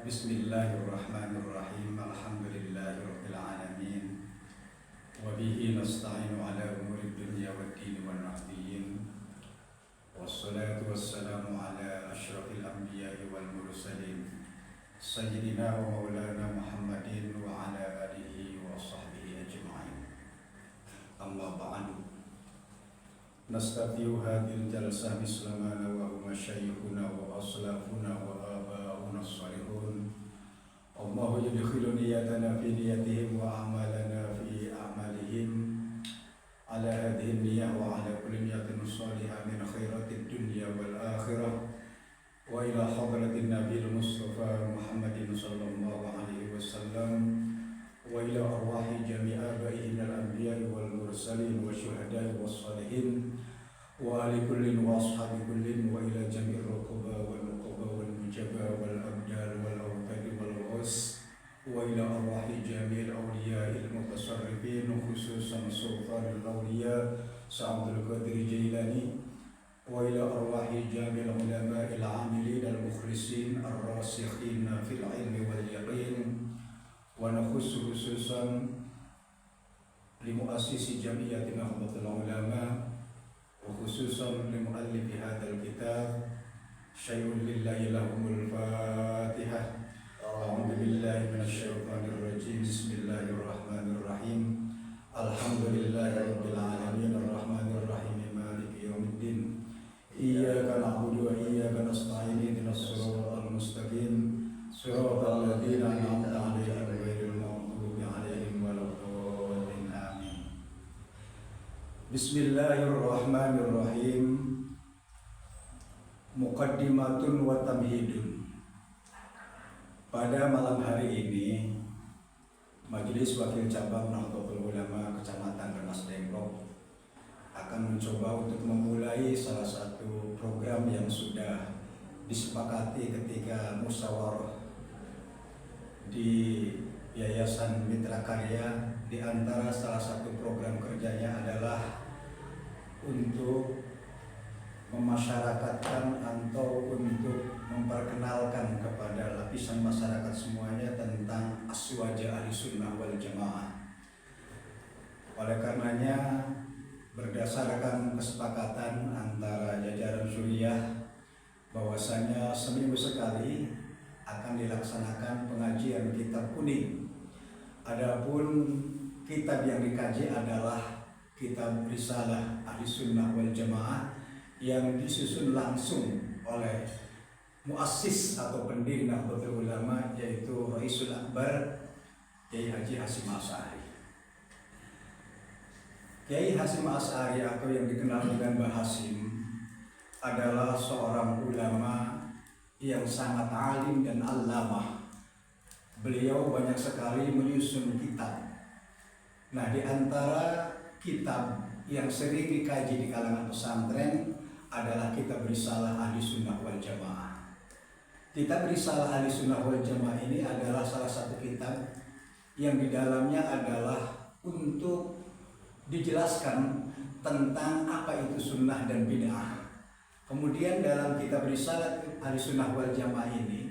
Bismillahirrahmanirrahim. Alhamdulillahirabbil alamin. Wa bihi nasta'inu ala umuri dunya waddin wan nabiyyin. Wassalatu wassalamu ala asyrafil anbiya'i wal mursalin. Sayyidina wa maulana Muhammadin wa ala alihi wa sahbihi ajma'in. Amma ba'du. Nastafiu hadhil jalsah bislamana wa huma syaykhuna wa aslafuna wa aba'una salihun. Allahu yudkhilu niyatana fi niyatihim wa amalana fi amalihim. Ala hadhihi niyyah wa ala kulli niyatin salihah min khairatid dunya wal akhirah. Wa ila hadratin nabiyil mustafa Muhammadin sallallahu alaihi wasallam. Wa ila arwahi jami'i aba'ihi minal anbiya'i wal mursalin wa syuhada'i was salihin wa ali kullin wa ashabi kullin wa ila jami'ir ruqaba wal nuqaba wal mujaba wal abdal wal awtadi wal ghus wa ila arwahi jami'il awliya'il mutasarrifin khususan sultanul awliya Sa'abdul Qadir Jailani wa ila arwahi jami'il ulama'il amilin al mukhlisin ar-rasikhin fil ilmi wal yaqin. Wa nakhussu khususan li muassisi jamiyati Nahdlatul Ulama wa khususan li muallifi hadzal kitab syai'un lillahi lahumul Fatihah. A'udzu billahi minasyaitonir rajim. Bismillahirrahmanirrahim. Alhamdulillahi rabbil alamin arrahmanir rahim maliki yaumiddin. Iyyaka na'budu wa iyyaka nasta'in ihdinas siratal mustaqim. Siratal ladzina an'amta 'alaihim ghairil maghdubi 'alaihim waladdallin. Amin. Bismillahirrahmanirrahim. Muqaddimatun wa tamhidun. Pada malam hari ini, Majelis Wakil Cabang Nahdlatul Ulama Kecamatan Rengas Dengklok akan mencoba untuk memulai salah satu program yang sudah disepakati ketika musyawarah di Yayasan Mitra Karya. Di antara salah satu program kerjanya adalah untuk memasyarakatkan atau untuk memperkenalkan kepada lapisan masyarakat semuanya tentang aswaja ahli sunnah wal jamaah. Oleh karenanya, berdasarkan kesepakatan antara jajaran Suriah bahwasanya seminggu sekali akan dilaksanakan pengajian kitab kuning. Adapun kitab yang dikaji adalah kitab Risalah Ahli Sunnah wal Jamaah yang disusun langsung oleh muassis atau pendiri Nahdlatul Ulama, yaitu Raisul Akbar Kiai Haji Hasyim Asy'ari. Kiai Hasyim Asy'ari atau yang dikenal dengan Mbah Hasyim adalah seorang ulama yang sangat alim dan allamah. Beliau banyak sekali menyusun kitab. Nah, di antara kitab yang sering dikaji di kalangan pesantren adalah kitab Risalah Ahli Sunnah wal Jamaah. Kitab Risalah Ahli Sunnah wal Jamaah ini adalah salah satu kitab yang di dalamnya adalah untuk dijelaskan tentang apa itu sunnah dan bid'ah. Kemudian dalam kitab Risalah Ahli Sunnah wal Jamaah ini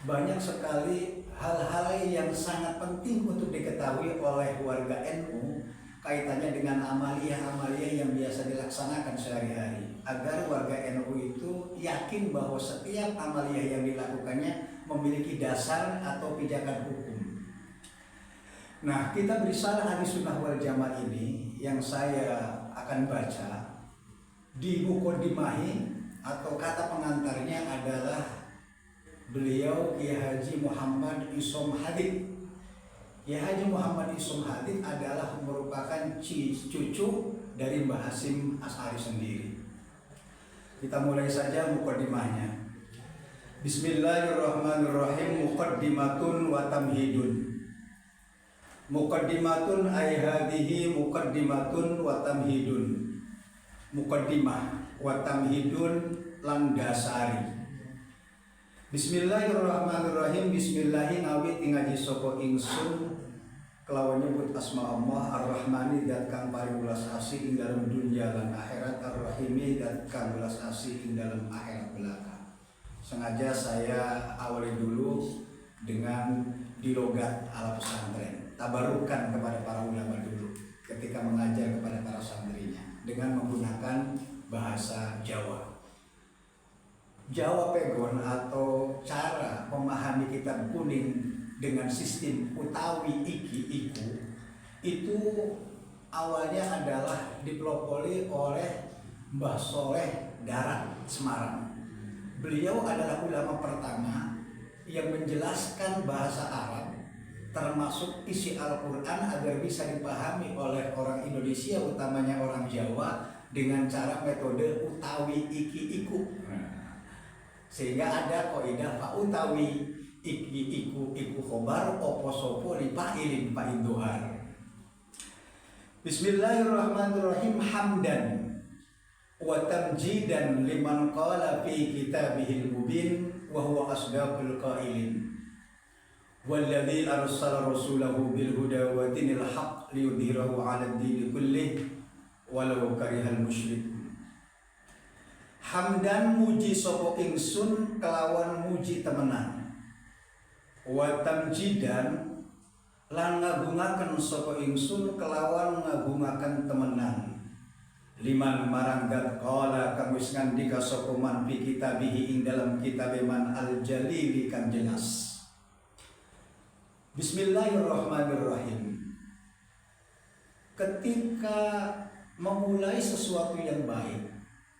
banyak sekali hal-hal yang sangat penting untuk diketahui oleh warga NU kaitannya dengan amaliyah-amaliyah yang biasa dilaksanakan sehari-hari, agar warga NU itu yakin bahwa setiap amaliyah yang dilakukannya memiliki dasar atau pijakan hukum. Nah, kitab Risalah Ahli Sunnah wal Jamaah ini yang saya akan baca di Muqaddimahi atau kata pengantarnya adalah beliau Kiai Haji Muhammad Isom Hadid. Kiai Haji Muhammad Isom Hadid adalah merupakan cucu dari Mbah Hasyim Asy'ari sendiri. Kita mulai saja muqaddimahnya. Bismillahirrahmanirrahim. Muqaddimatun wa tamhidun. Muqaddimatun ay hadhihi muqaddimatun wa tamhidun. Muqaddimah wa tamhidun lan dasari. Bismillahirrahmanirrahim. Bismillahi ngawit ngaji sapa ingsun kelawan nyebut asma Allah Ar-Rahmani dat kang paring welas asih ing dalam dunya lan akhirat, Ar-Rahimi dat kang welas asih ing dalam akhirat belaka. sengaja saya awali dulu dengan di logat ala pesantren, tabarukan kepada para ulama dulu ketika mengajar kepada para santrinya dengan menggunakan bahasa Jawa. Jawa Pegon atau cara memahami kitab kuning dengan sistem utawi iki iku itu awalnya adalah dipelopori oleh Mbah Soleh Darat Semarang. Beliau adalah ulama pertama yang menjelaskan bahasa Arab termasuk isi Al-Quran agar bisa dipahami oleh orang Indonesia, utamanya orang Jawa, dengan cara metode utawi iki iku. Sehingga ada kaidah fa utawi iki iku khobar opo sopo li fa'ilin fa'id dohar. Bismillahirrahmanirrahim. Hamdan wa tamjidan liman qala fi kitabihil mubin wa huwa asdaqul qailin walladzi arsala rasulahu bil huda wa dinil haqq liyudhhirahu 'alad dini kullih walau karihal musyrikun. Hamdan muji sapa ingsun kelawan muji temenan, wa tamjidan lan ngagungaken sapa ingsun kelawan ngagungaken temenan, liman marang dat qala kang wis ngandika sapa man fi kitabihi ing dalam kitabe man al jalili kang jelas. Bismillahirrahmanirrahim. Ketika memulai sesuatu yang baik,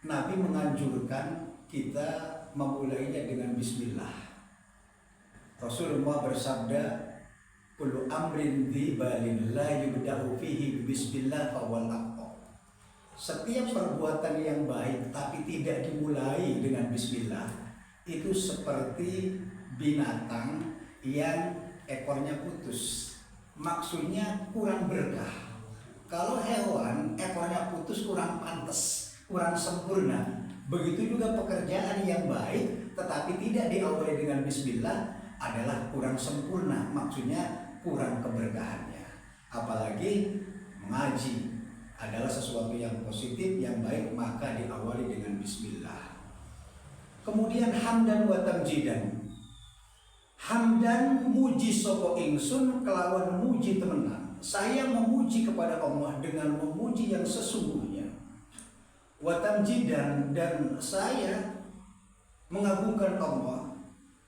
Nabi menganjurkan kita memulainya dengan bismillah. Rasulullah bersabda, kullu amrin dzibalin la yubda'u fihi bismillah fawal aqta. Setiap perbuatan yang baik tapi tidak dimulai dengan bismillah itu seperti binatang yang ekornya putus. Maksudnya kurang berkah. Kalau hewan ekornya putus kurang pantas, kurang sempurna. Begitu juga pekerjaan yang baik tetapi tidak diawali dengan bismillah adalah kurang sempurna, maksudnya kurang keberkahannya. Apalagi mengaji adalah sesuatu yang positif, yang baik, maka diawali dengan bismillah. Kemudian hamdan wa tamjidan. Hamdan muji sapa ingsun kelawan muji temenan. Saya memuji kepada Allah dengan memuji yang sesungguhnya. Wa tamjidan, dan saya mengagungkan Allah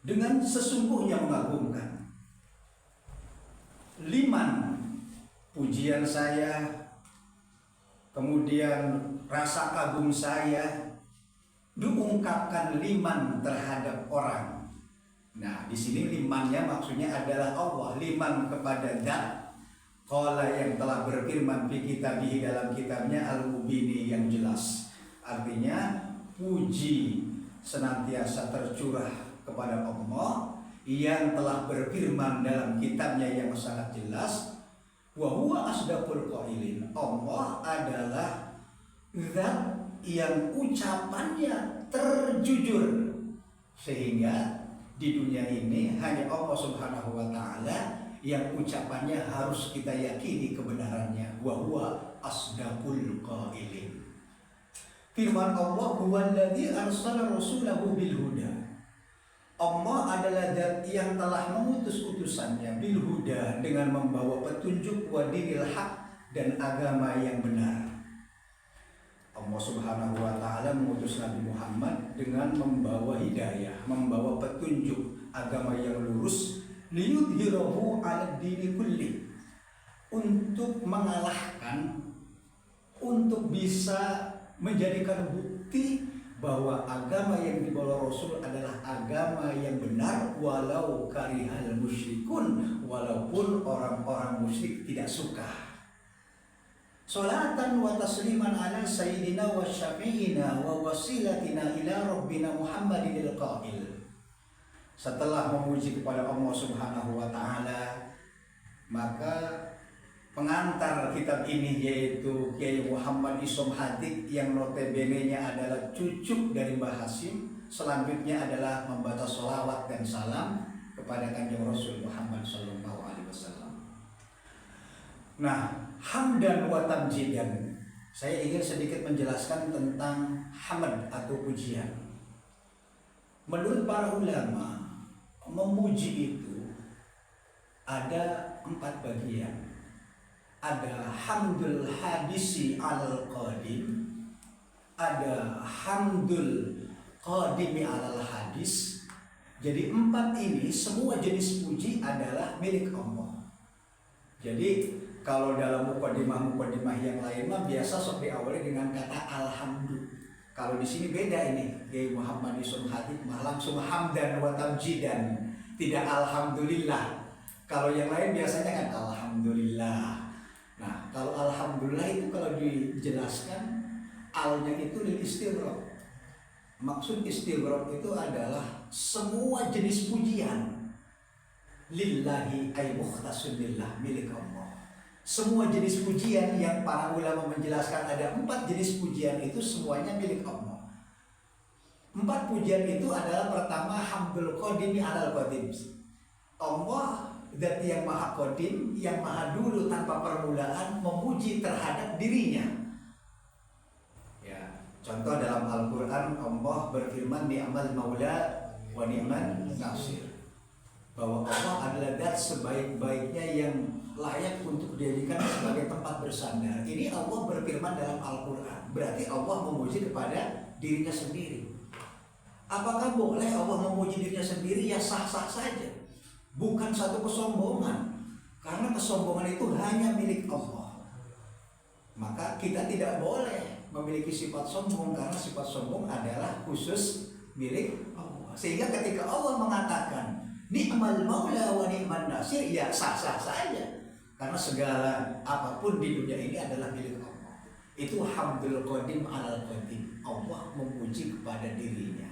dengan sesungguhnya mengagungkan. Liman, pujian saya, kemudian rasa kagum saya diungkapkan liman terhadap orang. Nah, di sini limannya maksudnya adalah Allah, liman kepada zat qala yang telah berfirman fi kitabihi dalam kitabnya al-mubini yang jelas. Artinya puji senantiasa tercurah kepada Allah yang telah berfirman dalam kitabnya yang sangat jelas, wa huwa asdaqul qailin. Allah adalah zat yang ucapannya terjujur, sehingga di dunia ini hanya Allah Subhanahu wa taala yang ucapannya harus kita yakini kebenarannya. Wa huwa asdaqul qailin. Firman Allah, huwallazi arsala rasulahu bil huda. Allah adalah zat yang telah mengutus utusannya bil huda, dengan membawa petunjuk, wa dinil haq, dan agama yang benar. Allah Subhanahu wa taala mengutus Nabi Muhammad dengan membawa hidayah, membawa petunjuk agama yang lurus, liyudhhirahu 'alad dini kulli, untuk mengalahkan, untuk bisa menjadikan bukti bahwa agama yang dibawa Rasul adalah agama yang benar, walau karihal musyrikun, walaupun orang-orang musyrik tidak suka. Salatan wa tasliman ala sayyidina wa syafi'ina wa wasilatina ila rabbina Muhammadin al-qail. Setelah memuji kepada Allah Subhanahu wa taala, maka pengantar kitab ini yaitu Kiai Muhammad Isom Hadik yang notabene-nya adalah cucu dari Mbah Hasim. Selanjutnya adalah membaca sholawat dan salam kepada Kanjeng Rasul Muhammad sallallahu alaihi wasallam. Nah, hamdan wa tamjidan. Saya ingin sedikit menjelaskan tentang hamd atau pujian. Menurut para ulama, memuji itu ada 4 bagian. Ada hamdul hadisi alal qadim, ada hamdul qadimi alal hadis. Jadi 4 ini semua jenis puji adalah milik Allah. Jadi kalau dalam mukadimah yang lain mah biasa sok diawali dengan kata alhamdulillah. Kalau di sini beda ini, Kiai Muhammad Isun Hatib mah langsung hamdan wa tamjidan, tidak alhamdulillah. Kalau yang lain biasanya kan alhamdulillah. Nah, kalau alhamdulillah itu kalau dijelaskan alnya itu lil istighraq. Maksud istighraq itu adalah semua jenis pujian lillahi ay mukhtasun lillah, milik Allah. Semua jenis pujian yang para ulama menjelaskan ada 4 jenis pujian itu semuanya milik Allah. 4 pujian itu adalah pertama hamdul qadimi alal qadim. Allah Zat yang maha qadim, yang maha dulu tanpa permulaan, memuji terhadap dirinya. Ya, contoh dalam Al-Quran Allah berfirman ni'mal maula wa ni'man nasir, bahwa Allah adalah zat sebaik-baiknya yang layak untuk dijadikan sebagai tempat bersandar. Ini Allah berfirman dalam Al-Quran, berarti Allah memuji kepada dirinya sendiri. Apakah boleh Allah memuji dirinya sendiri? Ya sah-sah saja. Bukan satu kesombongan, karena kesombongan itu hanya milik Allah. Maka kita tidak boleh memiliki sifat sombong, karena sifat sombong adalah khusus milik Allah. Sehingga ketika Allah mengatakan ni'mal maula wa ni'man nasir, ya sah-sah saja, karena segala apapun di dunia ini adalah milik Allah. Itu hamdul qadim alal qadim, Allah memuji kepada dirinya.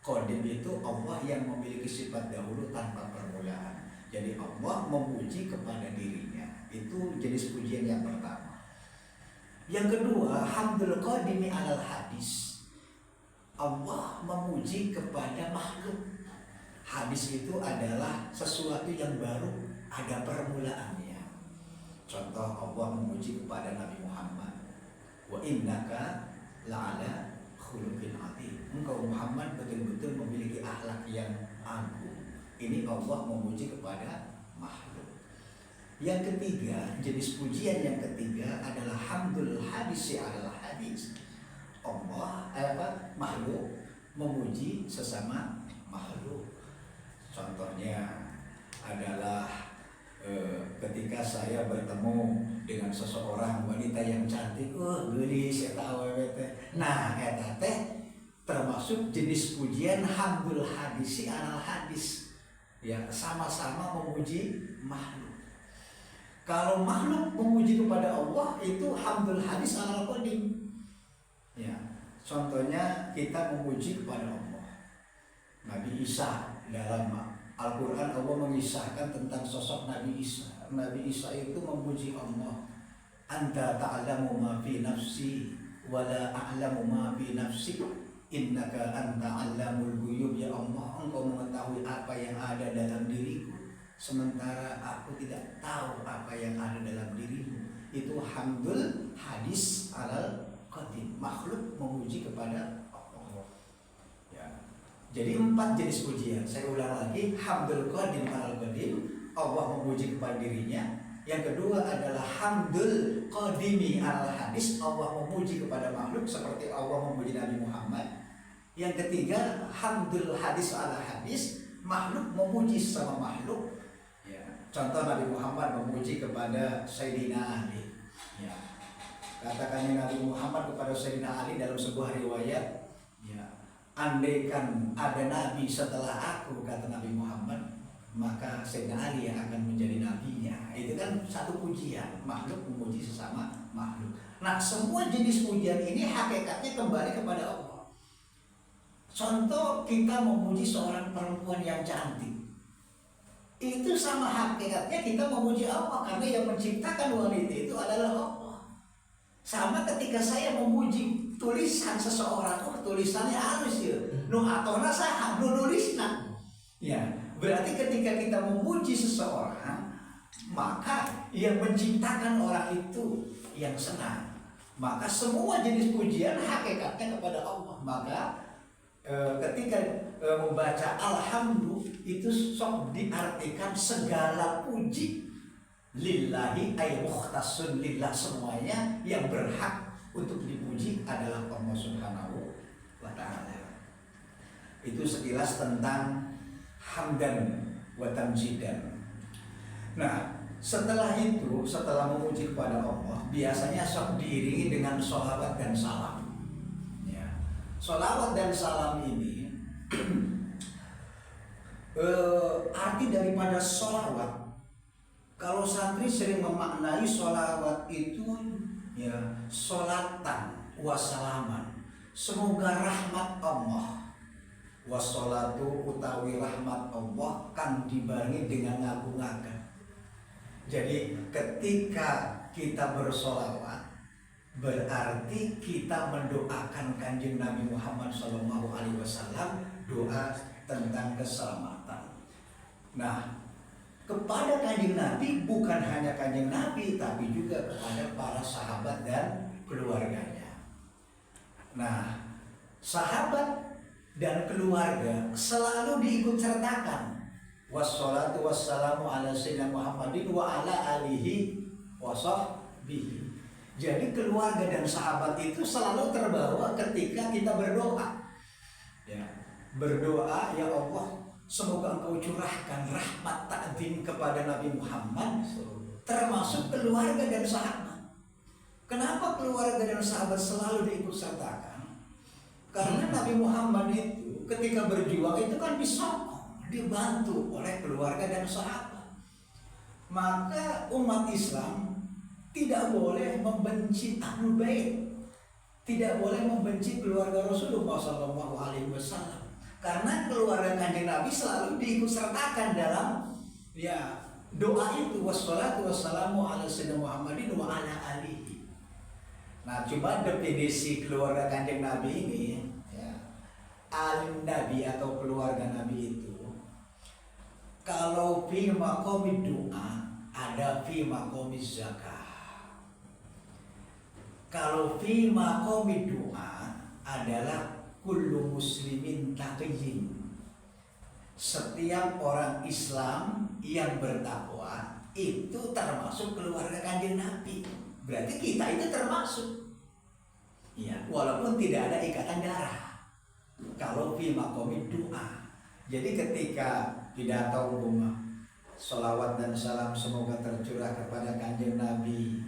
Qadim itu Allah yang memiliki sifat dahulu tanpa permulaan. Jadi Allah memuji kepada dirinya. Itu jenis pujian yang pertama. Yang kedua, hamdul qadimi alal hadis. Allah memuji kepada makhluk. Hadis itu adalah sesuatu yang baru, ada permulaannya. Contoh, Allah memuji kepada Nabi Muhammad, wa innaka la'ala khuluqin azim. Engkau Muhammad betul-betul memiliki akhlak yang agung. Ini Allah memuji kepada makhluk. Yang ketiga, jenis pujian yang ketiga adalah hamdul hadisi alal hadis. Allah makhluk memuji sesama makhluk. Contohnya adalah ketika saya bertemu dengan seseorang wanita yang cantik, gelis eta awewe teh. Nah, eta teh termasuk jenis pujian hamdul hadisi alal hadis. Ya, sama-sama memuji makhluk. Kalau makhluk memuji kepada Allah itu hamdul hadis alal qadim. Ya, contohnya kita memuji kepada Allah. Nabi Isa dalam Al-Quran Allah mengisahkan tentang sosok Nabi Isa. Nabi Isa itu memuji Allah. Anta ta'lamu ma fi nafsi wa la a'lamu ma fi nafsik. Innaka anta 'allamul ghuyub. Ya Allah, Engkau mengetahui apa yang ada dalam diriku, sementara aku tidak tahu apa yang ada dalam dirimu. Itu hamdul hadis alal qadim. Makhluk memuji kepada Allah. Ya. Jadi 4 jenis pujian. Saya ulang lagi, hamdul qadim alal qadim, Allah memuji kepada dirinya. Yang kedua adalah hamdul qadimi alal hadis, Allah memuji kepada makhluk seperti Allah memuji Nabi Muhammad. Yang ketiga, hamdul hadis alal hadis, makhluk memuji sama makhluk. Ya. Contoh Nabi Muhammad memuji kepada Sayyidina Ali. Ya. Katakan Nabi Muhammad kepada Sayyidina Ali dalam sebuah riwayat, ya, andaikan ada nabi setelah aku, kata Nabi Muhammad, maka Sayyidina Ali yang akan menjadi nabinya. Itu kan satu pujian, makhluk memuji sesama makhluk. Nah, semua jenis pujian ini hakikatnya kembali kepada Allah. Contoh, kita memuji seorang perempuan yang cantik, itu sama hakikatnya kita memuji Allah, karena yang menciptakan wanita itu adalah Allah. Sama ketika saya memuji tulisan seseorang, tulisannya halus ya, atona saha nulisna. Ya, berarti ketika kita memuji seseorang, maka yang menciptakan orang itu yang senang. Maka semua jenis pujian hakikatnya kepada Allah. Maka ketika membaca alhamdulillah itu sok diartikan segala puji lillahi ay mukhtasun lillah, semuanya yang berhak untuk dipuji adalah Allah Subhanahu wa ta'ala. Itu sekilas tentang hamdan wa tamjidan. Nah, setelah itu, setelah memuji kepada Allah, biasanya sok diiringi dengan sholawat dan salam. Ya. Sholawat dan salam ini arti daripada sholawat. Kalau santri sering memaknai sholawat itu ya sholatan wassalaman, semoga rahmat Allah wassalatu utawi rahmat Allah kan dibarengi dengan ngagung-ngagung. Jadi ketika kita bersolawat berarti kita mendoakan Kanjeng Nabi Muhammad SAW, doa tentang keselamatan. Nah, kepada Kanjeng Nabi, bukan hanya Kanjeng Nabi tapi juga kepada para sahabat dan keluarganya. Nah, sahabat dan keluarga selalu diikut sertakan. Wassalatu wassalamu ala sayyidina Muhammadin wa ala alihi wa sahbihi. Jadi keluarga dan sahabat itu selalu terbawa ketika kita berdoa. Ya, berdoa, ya Allah, semoga Engkau curahkan rahmat ta'zim kepada Nabi Muhammad, termasuk keluarga dan sahabat. Kenapa keluarga dan sahabat selalu diikut sertakan? Karena Nabi Muhammad itu ketika berjuang itu kan disokong, dibantu oleh keluarga dan sahabat. Maka umat Islam tidak boleh membenci Ahlul Bait, tidak boleh membenci keluarga Rasulullah SAW, karena keluarga Kanjeng Nabi selalu diikut sertakan dalam ya doa itu, wassalatu wassalamu ala sayyidina Muhammadin wa ala alihi. Nah, cuma definisi keluarga Kanjeng Nabi ini ya, alim Nabi atau keluarga Nabi itu, kalau fi maqamid doa ada fi maqamid zakah. Kalau fi maqamid doa adalah kullu muslimin taqiyyin. Setiap orang Islam yang bertakwa itu termasuk keluarga Kanjeng Nabi. Berarti kita itu termasuk. Ya, walaupun tidak ada ikatan darah. Kalau fi maqamid doa. Jadi ketika pidato umum sholawat dan salam semoga tercurah kepada Kanjeng Nabi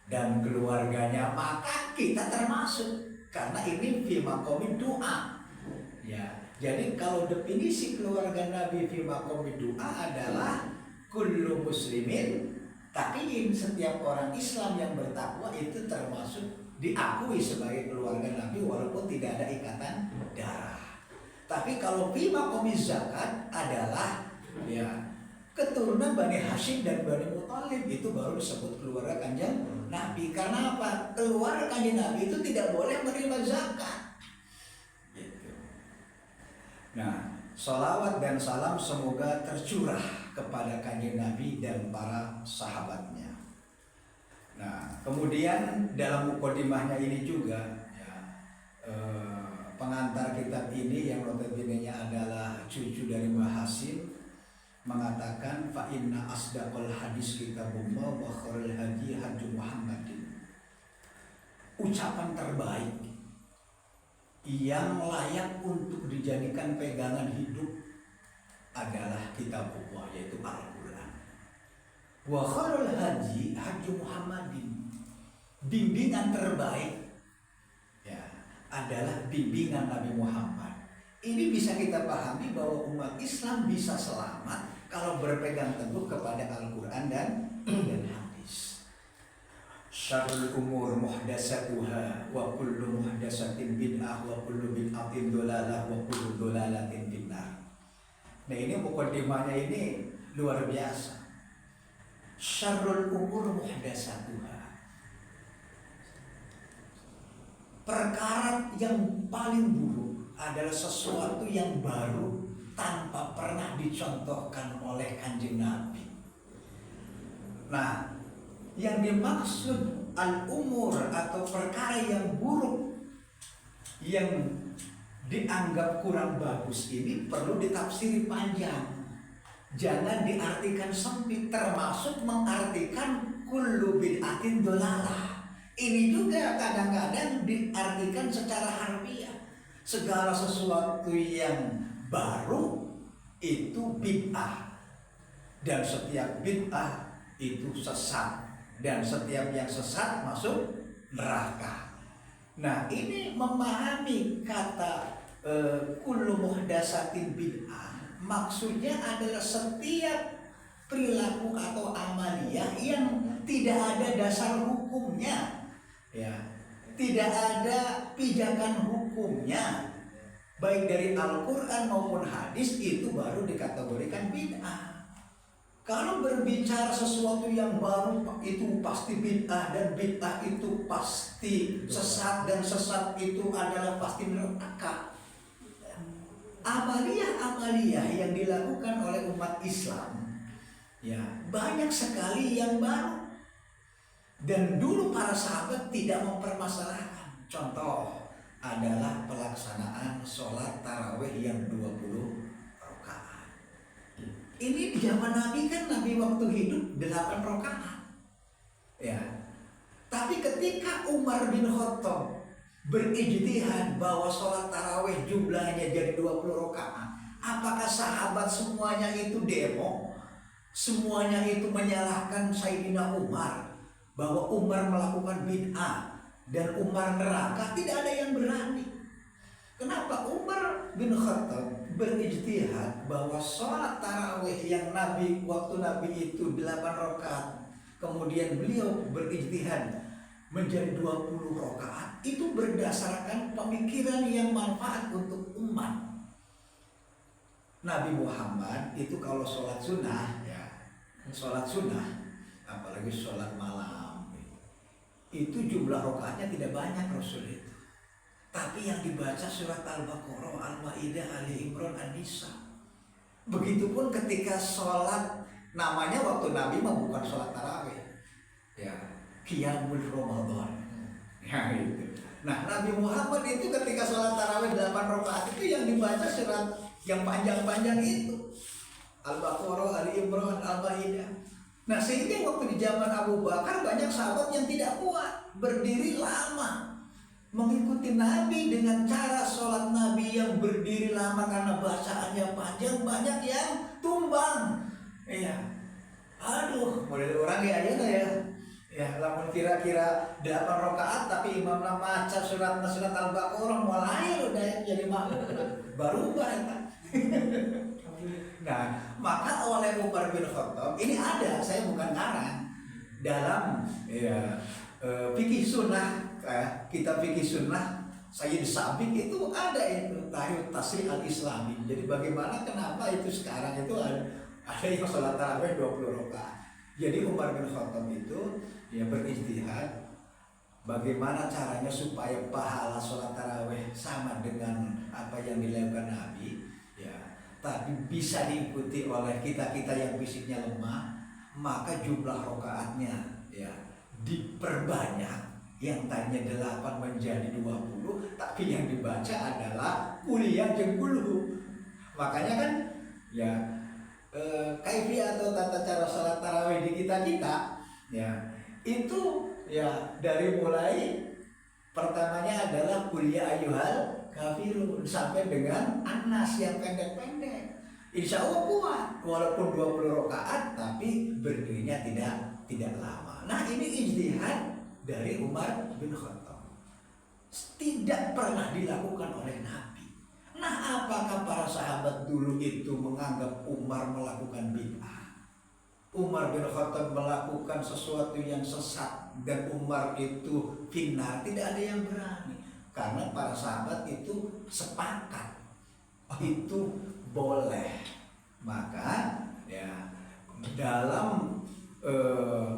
dan keluarganya, maka kita termasuk karena ini fi maqamid doa. Ya, jadi kalau definisi keluarga Nabi fi maqamid doa adalah kullu muslimin taqiyyin, setiap orang Islam yang bertakwa itu termasuk diakui sebagai keluarga Nabi walaupun tidak ada ikatan darah. Tapi kalau fi maqamid zakat adalah ya keturunan Bani Hashim dan Bani Muthalib, itu baru disebut keluarga Kanjeng Nabi. Karena apa? Keluarga Kanjeng Nabi itu tidak boleh menerima zakat. Gitu. Nah, sholawat dan salam semoga tercurah kepada Kanjeng Nabi dan para sahabatnya. Nah, kemudian dalam mukadimahnya ini juga ya, pengantar kitab ini yang notabene-nya adalah cucu dari Mbah Hasim mengatakan fa inna asdaqal hadis kitabullah wa khairul hadi hadi Muhammadin. Ucapan terbaik yang layak untuk dijadikan pegangan hidup adalah kitabullah, yaitu Al-Qur'an. Wa khairul hadi hadi Muhammadin. Bimbingan terbaik ya adalah bimbingan Nabi Muhammad. Ini bisa kita pahami bahwa umat Islam bisa selamat kalau berpegang teguh kepada Al-Quran dan hadis. Syarrul umur muhdatsatuha wa kullu muhdatsatin bid'ah wa kullu bid'atin dhalalah wa kullu dhalalatin finnar. Nah, ini mukadimahnya ini luar biasa. Syarrul umur muhdatsatuha. Perkara yang paling buruk adalah sesuatu yang baru tanpa pernah dicontohkan oleh Kanjeng Nabi. Nah, yang dimaksud al-umur atau perkara yang buruk yang dianggap kurang bagus ini perlu ditafsiri panjang. Jangan diartikan sempit, termasuk mengartikan kullu bid'atin dolalah. Ini juga kadang-kadang diartikan secara harfiah. Segala sesuatu yang baru itu bid'ah, dan setiap bid'ah itu sesat, dan setiap yang sesat masuk neraka. Nah, ini memahami kata kullu muhdatsatin bid'ah, maksudnya adalah setiap perilaku atau amaliyah yang tidak ada dasar hukumnya, ya, tidak ada pijakan hukumnya, baik dari Al-Quran maupun hadis, itu baru dikategorikan bid'ah. Kalau berbicara sesuatu yang baru itu pasti bid'ah, dan bid'ah itu pasti sesat, dan sesat itu adalah pasti neraka. Amaliyah-amaliyah yang dilakukan oleh umat Islam, ya, banyak sekali yang baru, dan dulu para sahabat tidak mempermasalahkan. Contoh adalah pelaksanaan sholat tarawih yang 20 rakaat. Ini di zaman Nabi kan, Nabi waktu hidup 8 rakaat, ya. Tapi ketika Umar bin Khattab berijtihad bahwa sholat tarawih jumlahnya jadi 20 rakaat, apakah sahabat semuanya itu demo? Semuanya itu menyalahkan Sayyidina Umar bahwa Umar melakukan bid'ah dan Umar neraka? Tidak ada yang berani. Kenapa? Umar bin Khattab berijtihad bahwa sholat tarawih yang Nabi waktu Nabi itu 8 rakaat, kemudian beliau berijtihad menjadi 20 rakaat, itu berdasarkan pemikiran yang manfaat untuk umat. Nabi Muhammad itu kalau sholat sunnah, ya, sholat sunnah, apalagi sholat malam, itu jumlah rakaatnya tidak banyak Rasul itu. Tapi yang dibaca surat Al-Baqarah, Al-Maidah, Ali Imran, An-Nisa. Begitupun ketika sholat, namanya waktu Nabi mah bukan sholat tarawih, ya, Qiyamul Ramadan, ya itu. Nah, Nabi Muhammad itu ketika sholat tarawih 8 rakaat itu yang dibaca surat yang panjang-panjang itu, Al-Baqarah, Ali Imran, Al-Maidah. Nah, sehingga waktu di zaman Abu Bakar banyak sahabat yang tidak kuat, berdiri lama mengikuti Nabi dengan cara sholat Nabi yang berdiri lama karena bacaannya panjang, banyak yang tumbang. Iya, aduh, model orang ya aja ya. Ya, lamun kira-kira 8 rakaat tapi imamnya maca surat Al-Baqarah mulai udah jadi makmum baru banget. Nah, maka oleh Umar bin Khattab ini ada, saya bukan ngarang, dalam ya fikih sunnah, kitab fikih sunnah Sayyid Sabiq itu ada itu Tahrir Tasrih al-Islami. Jadi bagaimana kenapa itu sekarang itu ada yang sholat tarawih 20 rakaat. Jadi Umar bin Khattab itu ya berijtihad bagaimana caranya supaya pahala sholat tarawih sama dengan apa yang dilakukan Nabi, ya, tapi bisa diikuti oleh kita-kita yang fisiknya lemah, maka jumlah rakaatnya ya diperbanyak. Yang tadinya 8 menjadi 20, tapi yang dibaca adalah kuliah jengkulu. Makanya kan ya kaifiyah atau tata cara salat tarawih di kita ya itu ya dari mulai pertamanya adalah kuliah ayyuhal kafirun sampai dengan An-Nas yang pendek-pendek. Insya Allah kuat walaupun 20 rakaat tapi berdirinya tidak lama. Nah, ini ijtihad dari Umar bin Khattab, tidak pernah dilakukan oleh Nabi. Nah, apakah para sahabat dulu itu menganggap Umar melakukan bid'ah? Umar bin Khattab melakukan sesuatu yang sesat dan Umar itu finnar? Tidak ada yang berani, karena para sahabat itu sepakat itu boleh. Maka ya dalam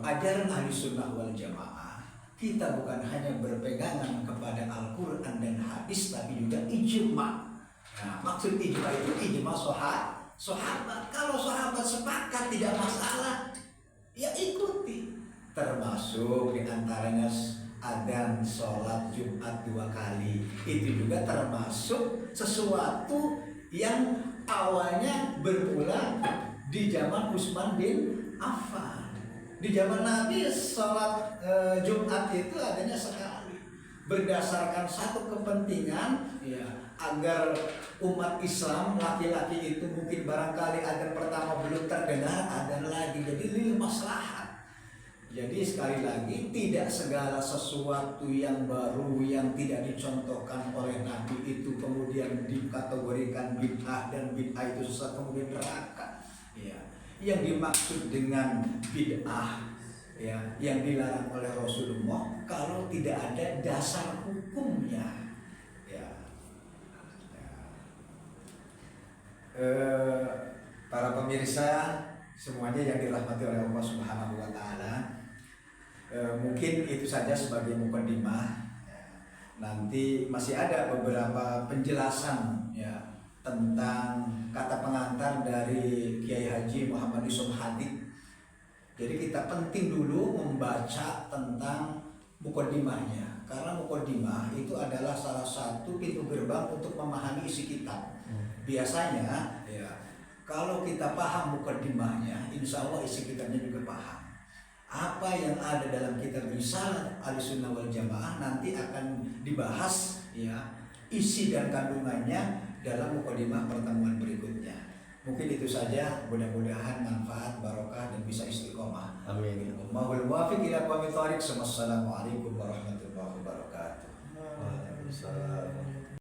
ajaran ahli sunnah wal jamaah, kita bukan hanya berpegangan kepada Al-Quran dan hadis, tapi juga ijma. Nah, maksud ijma itu ijma sahabat. Kalau sahabat sepakat tidak masalah, ya ikuti. Termasuk diantaranya adzan sholat Jumat 2 kali. Itu juga termasuk sesuatu yang awalnya bermula di zaman Utsman bin Affan. Di zaman Nabi sholat Jumat itu adanya sekali, berdasarkan satu kepentingan ya, agar umat Islam laki-laki itu mungkin barangkali adzan pertama belum terdengar, adzan lagi, jadi lil maslahat. Jadi sekali lagi, tidak segala sesuatu yang baru yang tidak dicontohkan oleh Nabi itu kemudian dikategorikan bid'ah, dan bid'ah itu sesat kemudian neraka ya. Yang dimaksud dengan bid'ah ya, yang dilarang oleh Rasulullah kalau tidak ada dasar hukumnya ya. Para pemirsa semuanya yang dirahmati oleh Allah Subhanahu wa taala, mungkin itu saja sebagai mukadimah. Nanti masih ada beberapa penjelasan ya tentang kata pengantar dari Kiai Haji Muhammad Yusuf Hadid. Jadi kita penting dulu membaca tentang mukadimahnya, karena mukadimah itu adalah salah satu pintu gerbang untuk memahami isi kitab. Biasanya ya, kalau kita paham mukadimahnya, insya Allah isi kitabnya juga paham. Apa yang ada dalam kitab Risalah Ahlussunnah wal Jamaah nanti akan dibahas ya, isi dan kandungannya dalam mukadimah pertemuan berikutnya. Mungkin itu saja, mudah-mudahan manfaat, barokah, dan bisa istiqomah. Amin. Wallahul muwaffiq ila aqwamit thoriq. Wassalamualaikum warahmatullahi wabarakatuh.